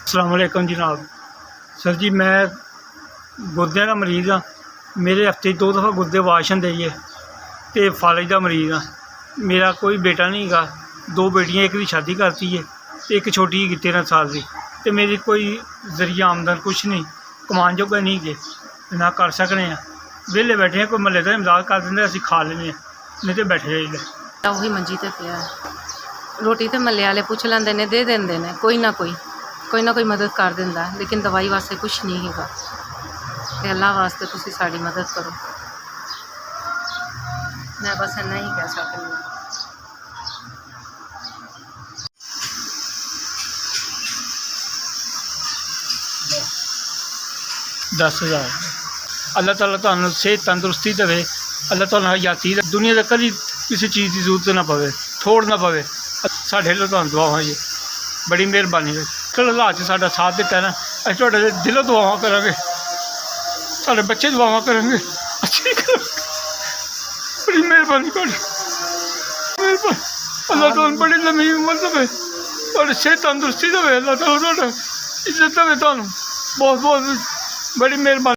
अस्सलाम वालेकुम जनाब। सर जी मैं गुर्दे का मरीज़ हाँ। मेरे हफ्ते 2 दफ़ा गुर्दे वाश होंदे जे ते फालज का मरीज़ हाँ। मेरा कोई बेटा नहीं गा, 2 बेटियां, एक दी शादी करती है ते एक छोटी ही 13 साल की। ते मेरी कोई जरिया आमदन कुछ नहीं, कमान जोगा नहीं गे ना कर सकने। वेले बैठे हैं, कोई महल्ले का इमदाद कर देंगे, असीं खा लेंगे, नहीं तो बैठे रहिए। ਉਹੀ ਮੰਜੀ ਤੇ ਪਿਆ ਰੋਟੀ ਤੇ ਮੱਲੇ ਵਾਲੇ ਪੁੱਛ ਲੈਂਦੇ ਨੇ, ਦੇ ਦਿੰਦੇ ਨੇ, ਕੋਈ ਨਾ ਕੋਈ ਮਦਦ ਕਰ ਦਿੰਦਾ, ਲੇਕਿਨ ਦਵਾਈ ਵਾਸਤੇ ਕੁਛ ਨਹੀਂ ਹੈਗਾ। ਤੇ ਅੱਲਾ ਵਾਸਤੇ ਤੁਸੀਂ ਸਾਡੀ ਮਦਦ ਕਰੋ। ਮੈਂ ਬਸ ਇੰਨਾ ਹੀ ਕਹਿ ਸਕਦੀ ਹਾਂ। 10,000 अल्लाह ताला तुहानू सेहत तंदुरुस्ती देवे। अल्लाह ताला हयाती दे, दुनिया दे कदी किसी चीज़ की जरूरत ना पवे, थोड़ ना पवे। साढ़े लो तुहानू दुआवां जी, बड़ी मेहरबानी है। चलो हालात च साडा साथ दिता ना, असीं तुहाडे दिलों दुआवां करांगे, साडे बच्चे दुआवां करेंगे, अच्छी बड़ी मेहरबानी तुहाडी। मेहरबानी, अल्लाह तुहानू बड़ी लम्मी उम्र देवे, तुहाडी सेहत तंदुरुस्ती देवे। अल्लाह ताला तुहाडा इज्जत देवे, तुहानू बहुत बहुत बड़ी मेहरबानी।